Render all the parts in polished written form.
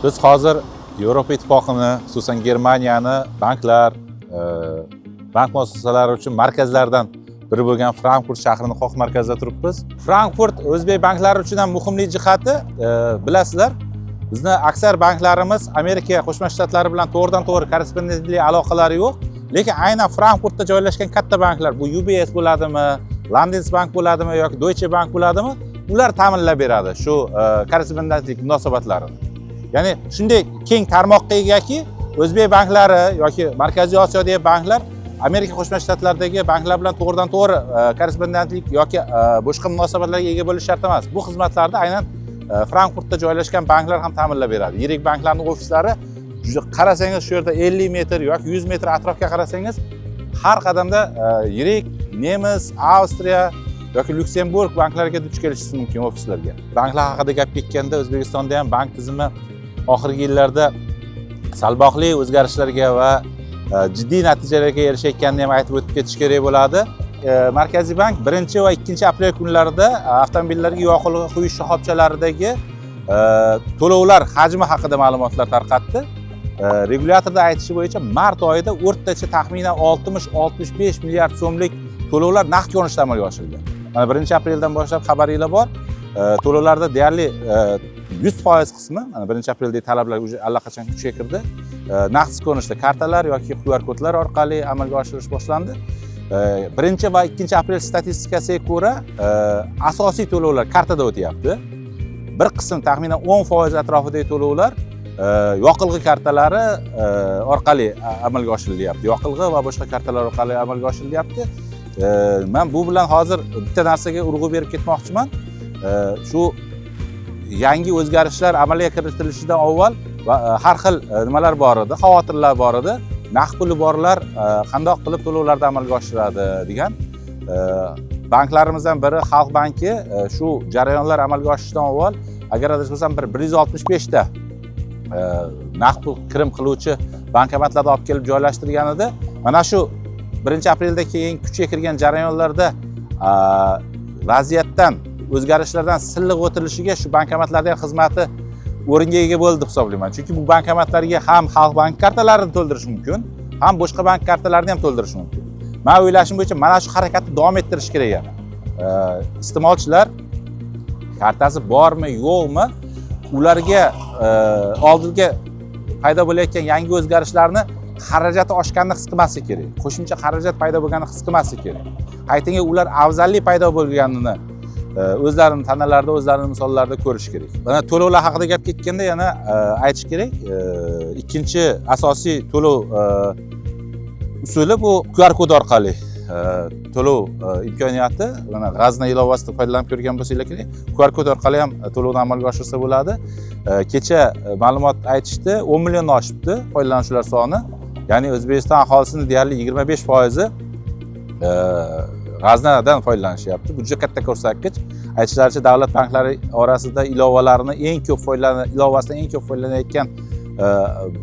Biz hozir Yevropa Ittifoqini, xususan Germaniyani banklar, bank muassasalari uchun markazlardan biri bo'lgan Frankfurt shahrining qoq markazida turibmiz. Frankfurt o'zbek banklari uchun ham muhimlik jihati, bilasizlar, bizni aksar banklarimiz Amerika Qo'shma Shtatlari bilan to'g'ridan-to'g'ri korrespondentlik aloqalari yo'q. Lekin aynan Frankfurtda joylashgan katta banklar, bu UBS bo'ladimi, Landesbank bo'ladimi yoki Deutsche Bank bo'ladimi, ular ta'minlab beradi shu korrespondentlik munosabatlarini. Ya'ni shunday keng tarmoqqa egaki, o'zbek banklari yoki Markaziy Osiyodagi banklar Amerika Qo'shma Shtatlaridagi banklar bilan to'g'ridan-to'g'ri korrespondentlik yoki boshqa munosabatlarga ega bo'lish shart emas. Bu xizmatlarni aynan Frankfurtda joylashgan banklar ham ta'minlab beradi. Yirik banklarning ofislari qarasangiz shu yerda 50 metr yoki 100 metr atrofga qarasangiz har qadamda yirik nemis, Avstriya yoki Luksemburg banklariga duch kelishingiz mumkin ofislarga. Banklar haqida gap ketganda O'zbekistonda ham bank tizimi oxirgi yillarda salboqli o'zgarishlarga va jiddiy natijalarga erishayotganini ham aytib o'tib ketish kerak bo'ladi. Markaziy bank 1 va 2 aprel kunlarida avtomobillarga yoqilg'i quyish shoxobchalaridagi to'lovlar hajmi haqida ma'lumotlar tarqatdi. Regulyatorda aytishi bo'yicha mart oyida o'rtacha taxminan 60-65 milliard so'mlik to'lovlar naqd ko'rinishda amalga oshirilgan. Mana 1 apreldan boshlab xabaringlar bor. To'lovlarda deyarli 100% qismi, mana 1 apreldagi talablar allaqachon kuchga kirdi. Naqd ko'rinishda kartalar yoki QR kodlar orqali amalga oshirish boshlandi. 1 va 2 aprel statistikasiga ko'ra asosiy to'lovlar kartada o'tyapti. Bir qism taxminan 10% atrofidagi to'lovlar yoqilg'i kartalari orqali amalga oshirilyapti. Yoqilg'i va boshqa kartalar orqali amalga oshirilyapti. Men bu bilan hozir bitta narsaga urg'u berib ketmoqchiman. Shu yangi o'zgarishlar amalga kiritilishidan avval har xil nimalar bor edi, xavotirlar bor edi. Naqd puli borlar qandoq qilib to'lovlarni amalga oshiradi degan. Banklarimizdan biri Xalq banki shu jarayonlar amalga oshishidan avval agar adashmasam 165 ta naqd pul kirim qiluvchi bankomatlarni olib kelib joylashtirgan edi. Mana shu 1 aprelda keyin kuchga kirgan jarayonlarda vaziyatdan, o'zgarishlardan silliq o'tilishiga shu bankomatlarning ham xizmati o'ringa ega bo'ldi deb hisoblayman. Chunki bu bankomatlarga ham Xalq bank kartalarini to'ldirish mumkin, ham boshqa bank kartalarini ham to'ldirish mumkin. Men o'ylashim bo'yicha mana shu harakatni davom ettirish kerak yana. Iste'molchilar kartasi bormi, yo'qmi, ularga oldinga paydo bo'layotgan yangi o'zgarishlarni xarajati oshganini his qilmaslik kerak. Qo'shimcha xarajat paydo bo'lganini his qilmaslik kerak. Qaytanga ular afzallik paydo bo'lganini o'zlarining tanalarida, o'zlarining misollarida ko'rish kerak. Mana to'lovlar haqida gap ketganda yana aytish kerak. Ikkinchi asosiy to'lov usuli bu QR kod orqali to'lov imkoniyati. Mana g'azna ilovasidan foydalanib ko'rgan bo'lsanglar kerak. QR kod orqali ham to'lovni amalga oshirsa bo'ladi. Kecha ma'lumot aytishdi, 10 milliondan oshibdi foydalanuvchilar soni. Ya'ni O'zbekiston aholisining deyarli 25% g'aznadan foydalanishyapti. Bu juda katta ko'rsatkich. Aytishlaricha davlat banklari orasida ilovasidan eng ko'p foydalanayotgan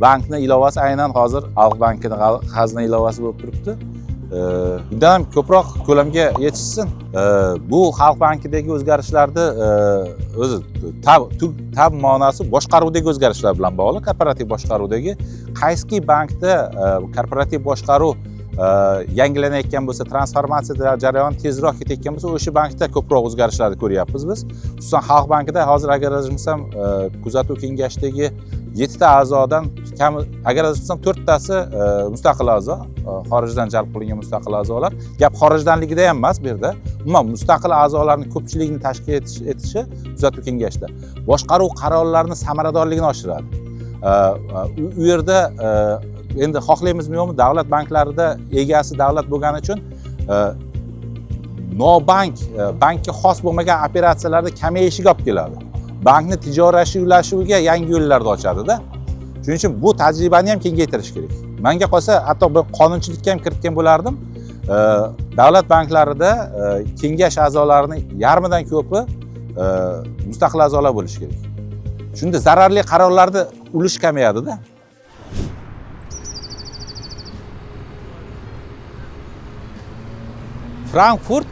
bankning ilovasi aynan hozir Xalq bankining g'azna ilovasi bo'lib turibdi. Bundan ham ko'proq ko'lamga yetishsin. Bu Xalq bankidagi o'zgarishlarni o'zi tab ma'nosi boshqaruvdagi o'zgarishlar bilan bog'liq, korporativ boshqaruvdagi. Qaysi bankda korporativ boshqaruv yangilanayotgan bo'lsa, transformatsiya jarayoni tezroq ketayotgan bo'lsa, o'sha bankda ko'proq o'zgarishlarni ko'ryapmiz biz. Xususan Xalq bankida hozir agar adashmasam kuzatuv kengashidagi 7 ta a'zodan kam, agar adashmasam 4 tasi mustaqil a'zo, xorijdan jalb qilingan mustaqil a'zolar. Gap xorijdanligida ham emas bu yerda. Umuman mustaqil a'zolarning ko'pchiligini tashkil etishi kuzatuv kengashida boshqaruv qarorlarining samaradorligini oshiradi. U yerda endi xohlaymizmi yo'qmi, davlat banklarida egasi davlat bo'lgani uchun bankka xos bo'lmagan operatsiyalarda kamayishiga olib keladi. Bankni tijoratlashuvga yangi yo'llarni ochadi-da. Shuning uchun bu tajribani ham kengaytirish kerak. Menga qolsa, hatto bir qonunchilikka ham kiritgan bo'lardim. Davlat banklarida kengash a'zolarining yarmidan ko'pi mustaqil a'zolar bo'lishi kerak. Shunda zararli qarorlarni ulush kamayadi-da. Frankfurt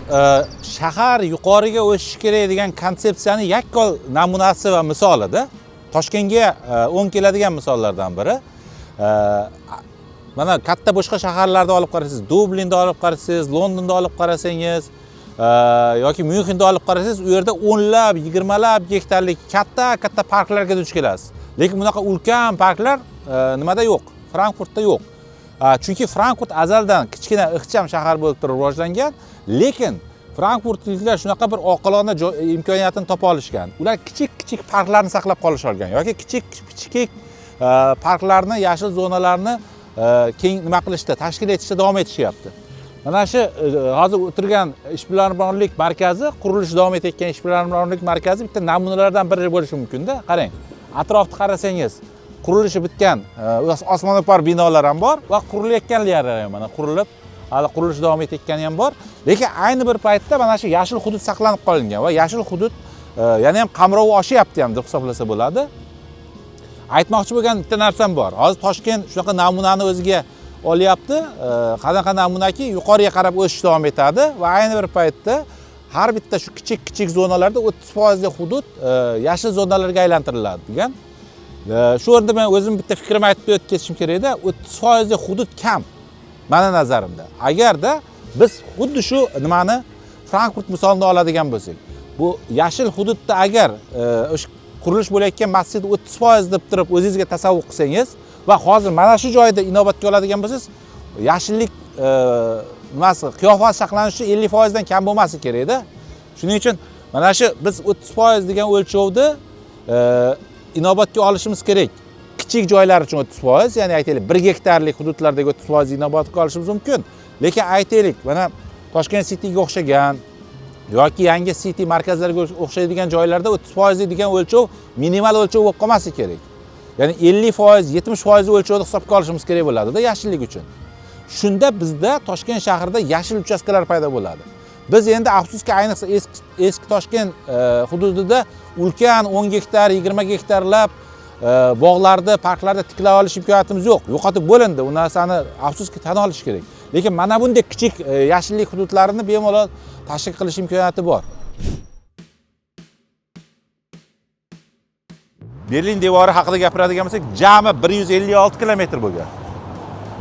shahar yuqoriga o'sishi kerak degan konsepsiyaning yakkol namunasi va misolida. Toshkentga o'ng keladigan misollardan biri. Mana katta boshqa shaharlarda olib qarasangiz, Dublinda olib qarasangiz, Londonda olib qarasangiz yoki Myunxenda olib qarasangiz, u yerda 10lab, 20lab gektarlik katta parklarga duch kelasiz. Lekin bunaqa ulkan parklar nimada yo'q? Frankfurtda yo'q. Chunki Frankfurt azaldan kichkina ixcham shahar bo'lib turib rivojlangan, lekin Frankfurtliklar shunaqa bir oqilona imkoniyatini topa olishgan. Ular kichik parklarni saqlab qolish olgan yoki kichik parklarni, yashil zonalarni keng nima qilishda, tashkil etishda davom etishyapti. Mana shu hozir o'tirgan ishbilarmonlik markazi, qurilish davom etayotgan ishbilarmonlik markazi bitta namunalardan biri bo'lishi mumkin-da. Qarang, atrofni qarasangiz, qurilishi bitgan osmono'par binolar ham bor va qurilayotganlar ham mana qurilib, hali qurilish davom etayotgani ham bor. Lekin ayni bir paytda mana shu yashil hudud saqlanib qolingan va yashil hudud yana ham qamrovi oshyapti ham deb hisoblasa bo'ladi. Aytmoqchi bo'lgan bitta narsam bor. Hozir Toshkent shunaqa namunani o'ziga olyapti. Qanaqa namunaki yuqoriga qarab o'sish davom etadi va ayni bir paytda har bitta shu kichik zonalarda 30% lik hudud yashil zonalarga aylantiriladi degan. Shu o'rinda men o'zim bitta fikrimni aytib ketishim kerak-da, 30% lik hudud kam meni nazarimda. Agarda biz xuddi shu nimani Frankfurt misolini oladigan bo'lsak, bu yashil hududda agar o'sha qurilish bo'layotgan masjid 30% deb turib o'zingizga tasavvur qilsangiz va hozir mana shu joyda inobatga oladigan bo'lsangiz, yashillik nimasi qiyofasi saqlanishi 50% dan kam bo'lmasi kerak-da. Shuning uchun mana shu biz 30% degan o'lchovni inobatga olishimiz kerak. Kichik joylar uchun 30%, ya'ni aytaylik 1 gektarlik hududlardagi 30% inobatga olishimiz mumkin. Lekin aytaylik, mana Toshkent Cityga o'xshagan yoki yangi city markazlariga o'xshaydigan joylarda 30% degan o'lchov minimal o'lchov bo'lib qolmasi kerak. Ya'ni 50%, 70% o'lchovni hisobga olishimiz kerak bo'ladi-da yashillik uchun. Shunda bizda Toshkent shahrida yashil uchastkalar paydo bo'ladi. Biz endi afsuski ayniqsa eski Toshkent hududida ulkan 10 gektar, 20 gektarlab bog'larda, parklarda tiklab olish imkoniyatimiz yo'q. Yo'qotib bo'lindi. U narsani afsuski tan olish kerak. Lekin mana bunday kichik yashillik hududlarini bemalol tashkil qilish imkoniyati bor. Berlin devori haqida gapiradigan bo'lsak, jami 156 kilometr bo'lgan.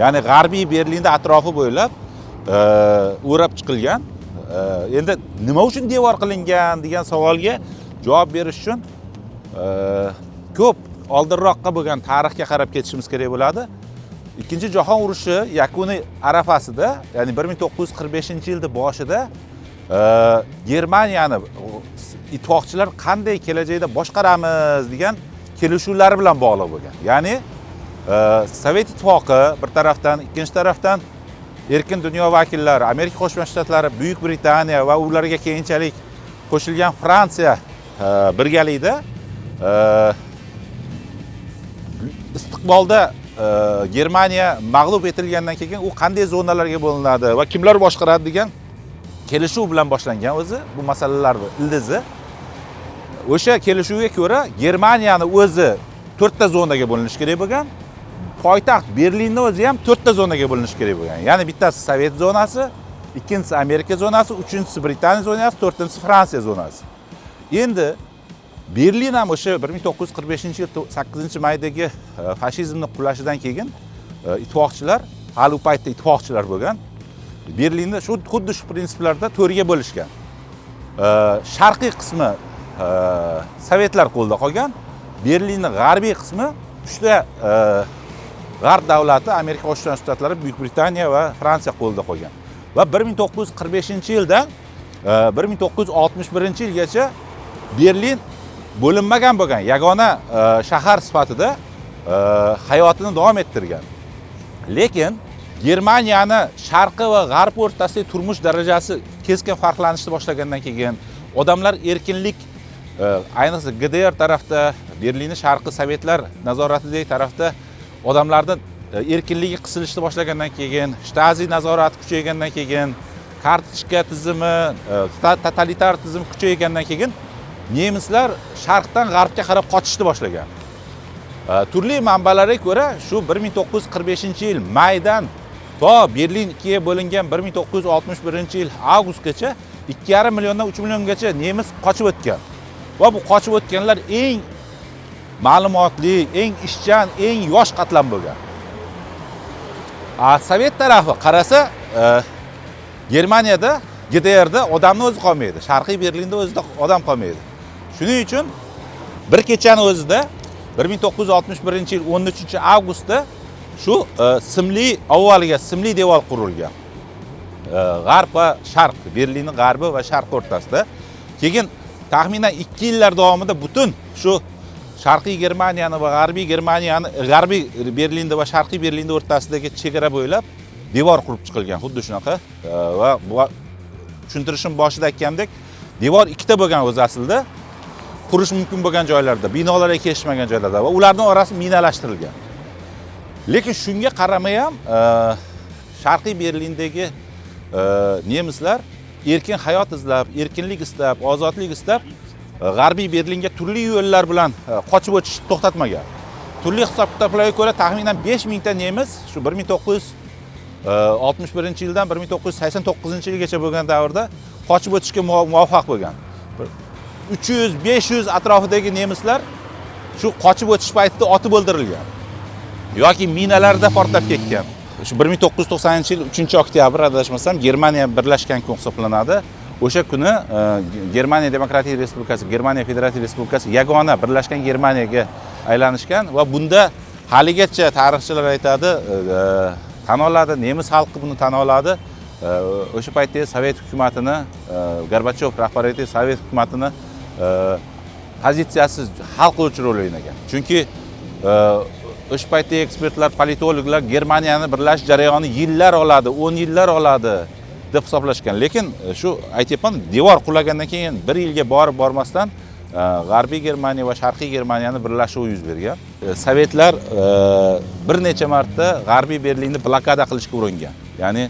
Ya'ni g'arbiy Berlinda atrofi bo'ylab o'rab chiqilgan. Endi nima uchun devor qilingan degan savolga javob berish uchun ko'p oldinroqqa bo'lgan tarixga qarab ketishimiz kerak bo'ladi. Ikkinchi jahon urushi yakuniy arafasida, ya'ni 1945-yilning boshida Germaniyani ittifoqchilar qanday kelajakda boshqaramiz degan kelishuvlar bilan bog'liq bo'lgan. Ya'ni Sovet ittifoqi bir tarafdan, ikkinchi tarafdan erkin dunyo vakillari, Amerika Qo'shma Shtatlari, Buyuk Britaniya va ularga keyinchalik qo'shilgan Fransiya birgalikda istiqbolda Germaniya mag'lub etilgandan keyin u qanday zonalarga bo'linadi va kimlar boshqaradi degan kelishuv bilan boshlangan o'zi bu masalalar ildizi. O'sha kelishuvga ko'ra Germaniyani o'zi 4 ta zonaga bo'linishi kerak bo'lgan. Poytaxt Berlinni o'zi ham 4 ta zonaga bo'linishi kerak bo'lgan. Ya'ni bittasi Sovet zonasi, ikkinchisi Amerika zonasi, uchinchisi Britaniya zonasi, to'rtinchisi Fransiya zonasi. Endi Berlin ham o'sha 1945-yil 8-maydagi fashizmning qulashidan keyin ittifoqchilar, hali u paytda ittifoqchilar bo'lgan, Berlinni xuddi shu prinsiplarda to'rga bo'lishgan. Sharqiy qismi sovetlar qo'lida qolgan, Berlinning g'arbiy qismi uchta g'arb davlati, Amerika Qo'shma Shtatlari, Buyuk Britaniya va Fransiya qo'lida qolgan. Va 1945-yildan 1961-yilgacha Berlin bo'linmagan bo'lgan yagona shahar sifatida hayotini davom ettirgan. Lekin Germaniyani sharqi va g'arbi o'rtasidagi turmush darajasi keskin farqlanishni boshlagandan keyin odamlar erkinlik, ayniqsa GDR tarafda, Berlinning sharqi sovetlar nazoratidagi tarafda odamlarning erkinligi qisilishni boshlagandan keyin, Shtazi nazorati kuchaygandan keyin, kartochka tizimi, totalitar tizim kuchaygandan keyin nemislar sharqdan g'arbga qarab qochishni boshlagan. Turli manbalarga ko'ra, shu 1945-yil maydan to Berlin ikkiga bo'lingan 1961-yil avgustgacha 2,5 milliondan 3 milliongacha nemis qochib o'tgan. Va bu qochib o'tganlar eng ma'lumotli, eng ishchan, eng yosh qatlam bo'lgan. Sovet tarafi qarasa, Germaniyada, GDRda odamni o'zi qolmaydi. Sharqiy Berlinda o'zida odam qolmaydi. Shuning uchun bir kechani o'zida 1961-yil 13-avgustda shu simli avvaliga simli devor qurilgan. G'arb va sharq, Berlinning g'arbi va sharq o'rtasida. Keyin taxminan 2 yillar davomida butun shu Sharqiy Germaniyani va G'arbiy Germaniyani, G'arbiy Berlinda va Sharqiy Berlinda o'rtasidagi chegara bo'ylab devor qurib chiqilgan, xuddi shunaqa. Va tushuntirishim boshida aytgandek, devor ikkita bo'lgan o'zi aslida. Qurish mumkin bo'lgan joylarda, binolarga kelishmagan joylarda va ularning orasi minalashtirilgan. Lekin shunga qaramay ham Sharqiy Berlindagi nemislar erkin hayot izlab, erkinlik istab, ozodlik istab G'arbiy Berlinga turli yo'llar bilan qochib o'tishni to'xtatmagan. Turli hisob-kitoblarga ko'ra taxminan 5000 ta nemis shu 1961-yildan 1989-yilgacha bo'lgan davrda qochib o'tishga muvaffaq bo'lgan. 300-500 atrofidagi nemislar shu qochib o'tish paytida otib o'ldirilgan yoki minalarda portlab ketgan. Shu 1990-yil 3-oktyabr adashmasam Germaniya birlashgan kun hisoblanadi. O'sha kuni Germaniya Demokratik Respublikasi, Germaniya Federativ Respublikasi yagona birlashgan Germaniyaga aylanishgan va bunda haligacha tarixchilar aytadi, tan oladi, nemis xalqi buni tan oladi. O'sha paytda Sovet hukumatini, Gorbachov rahbariyati Sovet hukumatini pozitsiyasi hal qiluvchi rol o'ynagan. Chunki o'sha paytda ekspertlar, politologlar Germaniyani birlash jarayoni yillar oladi, 10 yillar oladi deb hisoblashgan. Lekin shu aytyapman, devor qulagandan keyin 1 yilga bormasdan G'arbiy Germaniya va Sharqiy Germaniyani birlashuvi yuz bergan. Sovetlar bir necha marta G'arbiy Berlinni blokada qilishga uringan. Ya'ni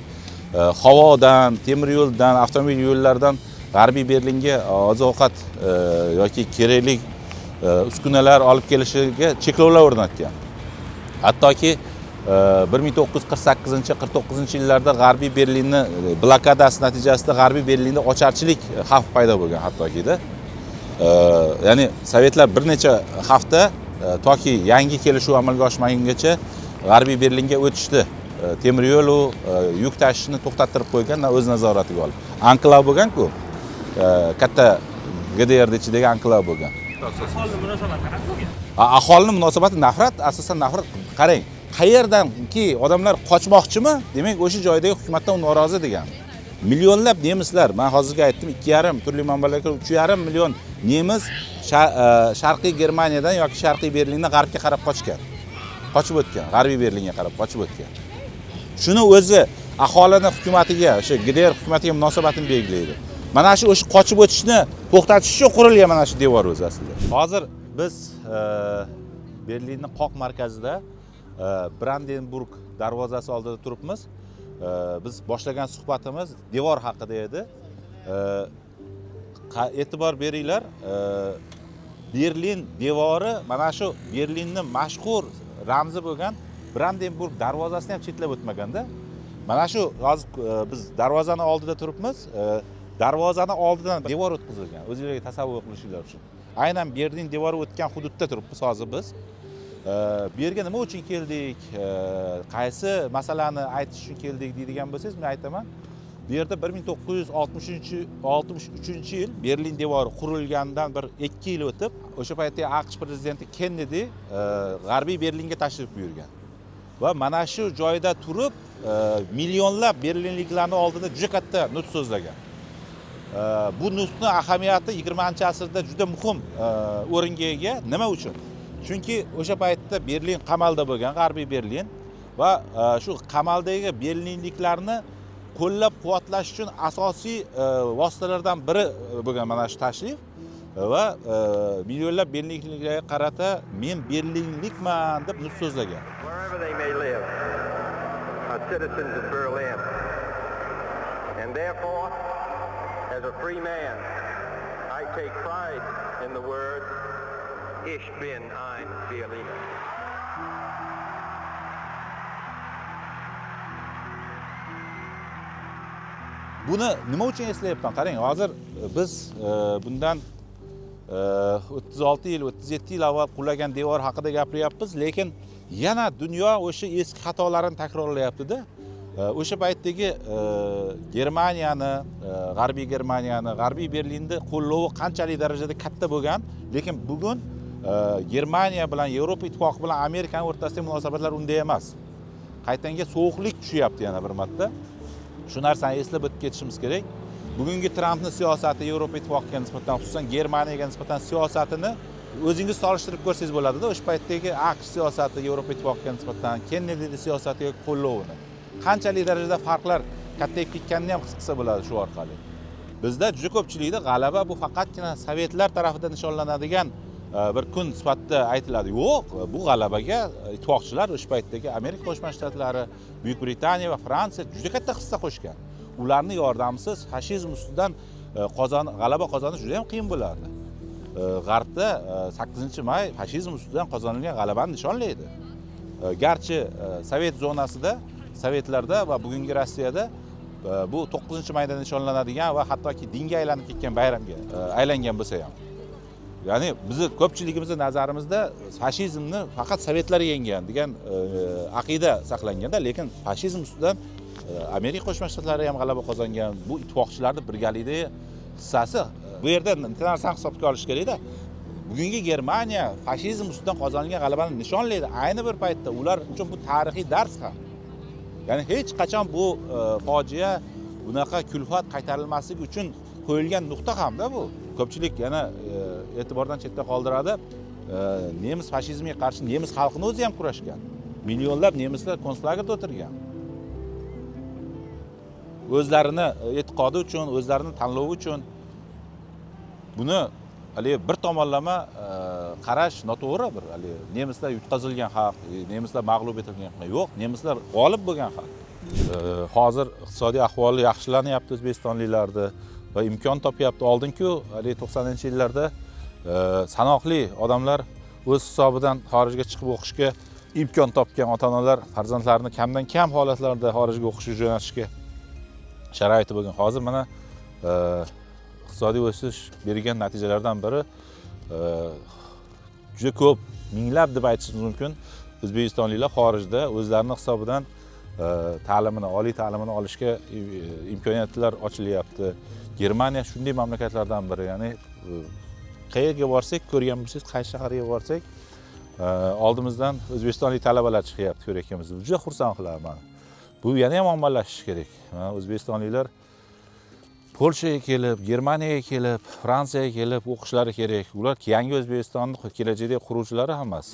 havodan, temir yo'ldan, avtomobil yo'llaridan G'arbiy Berlinga oziq-ovqat yoki kerakli uskunalar olib kelishiga cheklovlar o'rnatgan. Hattoki 1948-49-yillarda G'arbiy Berlinni blokadasi natijasida G'arbiy Berlinda ocharchilik xavfi paydo bo'lgan hattokida. Ya'ni Sovetlar bir necha hafta toki yangi kelishuv amalga oshmagungacha G'arbiy Berlinga o'tishdi. Temir yo'l u yuk tashishni to'xtattirib qo'ygan, o'z nazoratiga olib. Anklav bo'lgan-ku. Katta GDR ichidagi anklav bo'lgan. Aholining munosabati qanaqa bo'lgan? Aholining munosabati nafrat, asosan nafrat. Qarang, qayerdanki odamlar qochmoqchimi? Demak, o'sha joydagi hukumatdan norozi degan. Millionlab nemislar, men hozirga aytdim, 2,5 turli manbalarga 3,5 million nemis Sharqiy Germaniyadan yoki Sharqiy Berlindan g'arbga qarab qochgan. Qochib o'tgan, G'arbiy Berlinga qarab qochib o'tgan. Shuni o'zi aholining hukumatiga, o'sha GDR hukumatiga munosabatini belgilaydi. Mana shu o'sha qochib o'tishni to'xtatish uchun qurilgan mana shu devor o'zi aslida. Hozir biz Berlinning qoq markazida Brandenburg darvozasi oldida turibmiz. Biz boshlagan suhbatimiz devor haqida edi. E'tibor beringlar, Berlin devori mana shu Berlinning mashhur ramzi bo'lgan Brandenburg darvozasini ham chetlab o'tmaganda. Mana shu hozir biz darvozani oldida turibmiz. Darvozani oldidan devor o'tkazilgan. O'zingizga tasavvur qilishinglar uchun. Aynan Berlin devori o'tgan hududda turibmiz hozir biz. Bu yerga nima uchun keldik, qaysi masalani aytish uchun keldik deydigan bo'lsangiz, men aytaman. Bu yerda 1963-yil Berlin devori qurilganidan bir 2 yil o'tib, o'sha paytda AQSh prezidenti Kennedy G'arbiy Berlinga tashrif buyurgan. Va mana shu joyda turib, millionlab berlinliklarning oldida juda katta nutq so'zlagan. Bu nutqning ahamiyati 20-asrda juda muhim o'ringa ega. Nima uchun? Chunki o'sha paytda Berlin qamalda bo'lgan, G'arbiy Berlin va shu qamaldagi berlinliklarni qo'llab-quvvatlash uchun asosiy vositalardan biri bo'lgan mana shu tashrif va millionlab berlinliklarga qarata men berlinlikman deb nutq so'zlagan. Wherever they may live, are citizens of Berlin. And therefore, as a free man, I take pride in the word Ich bin ein Berliner. Buni nima uchun eslayapman? Qarang, hozir biz bundan 36 yil, 37 yil avval qulagan devor haqida gapiryapmiz, lekin yana dunyo o'sha eski xatolarini takrorlayapti-da. O'sha paytdagi Germaniyani, G'arbiy Germaniyani, G'arbiy Berlinni qo'llovi qanchalik darajada katta bo'lgan, lekin bugun Germaniya bilan, Yevropa ittifoqi bilan Amerikaning o'rtasidagi munosabatlar unday emas. Qaytanga sovuqlik tushyapti yana bir marta. Shu narsani eslab o'tib ketishimiz kerak. Bugungi Trampning siyosati Yevropa ittifoqiga nisbatan, xususan Germaniyaga nisbatan siyosatini o'zingiz solishtirib ko'rsangiz bo'ladi-da. O'sha paytdagi AQSh siyosati Yevropa ittifoqiga nisbatan, Kennedy siyosatiga qo'llovini. Qanchalik darajada farqlar kattayib ketganini ham his qilsa bo'ladi shu orqali. Bizda juda ko'pchilikda g'alaba bu faqatgina sovetlar tomonidan nishonlanadigan bir kun sifatida aytiladi. Yo'q, bu g'alabaga ittifoqchilar o'sha paytdagi Amerika Qo'shma Shtatlari, Buyuk Britaniya va Fransiya juda katta hissa qo'shgan. Ularning yordamisiz fashizm ustidan g'alaba qozonish juda ham qiyin bo'lardi. G'arbda 8-may fashizm ustidan qozonilgan g'alabani nishonlaydi. Garchi Sovet zonasida, Sovetlarda va bugungi Rossiyada bu 9-mayda nishonlanadigan va hattoki dinga aylanib ketgan bayramga aylangan bo'lsa ham. Ya'ni bizni ko'pchiligimizning nazarimizda fashizmni faqat Sovetlar yengan degan aqida saqlanganda, lekin fashizm ustidan Amerika Qo'shma Shtatlari ham g'alaba qozongan. Bu ittifoqchilarning birgalikdagi hissasi. Bu yerda narsani hisobga olish kerak-da. Bugungi Germaniya fashizm ustidan qozonilgan g'alabani nishonlaydi. Ayni bir paytda ular uchun bu tarixiy dars ham. Ya'ni hech qachon bu fojia, bunaqa kulfat qaytarilmasligi uchun qo'yilgan nuqta hamda bu. Ko'pchilik yana e'tibordan chetda qoldiradi. Nemis fashizmiga qarshi nemis xalqini o'zi ham kurashgan. Millionlab nemislar konslagerda o'tirgan. O'zlarini e'tiqodi uchun, o'zlarini tanlovi uchun buni bir tomonlama qarash noto'g'ri bir. Nemislar yutqazilgan xalq, nemislar mag'lub etilgan xalq. Yo'q, nemislar g'olib bo'lgan xalq. Hozir iqtisodiy ahvoli yaxshilanyapti o'zbekistonliklarda va imkon topyapti. Oldin-ku 90-yillarda sanoqli odamlar o'z hisobidan xorijga chiqib o'qishga imkon topgan ota-onalar farzandlarini kamdan kam holatlarda xorijga o'qishga jo'natishga sharoiti bo'lgan. Hozir mana iqtisodiy o'sish bergan natijalardan biri juda ko'p, minglab deb aytishimiz mumkin. O'zbekistonliklar xorijda o'zlarining hisobidan ta'limini, oliy ta'limini olishga imkoniyatlar ochilyapti. Germaniya shunday mamlakatlardan biri. Ya'ni qayerga borsak, ko'rgan bo'lsangiz, qaysi shaharga borsak, oldimizdan o'zbekistonlik talabalar chiqyapti ko'rayotganmiz. Juda xursand qilaman. Bu yana ham ommalashishi kerak. O'zbekistonliklar Polshaga kelib, Germaniyaga kelib, Fransiyaga kelib o'qishlari kerak. Ular yangi O'zbekistonni kelajakdagi quruvchilari hammasi.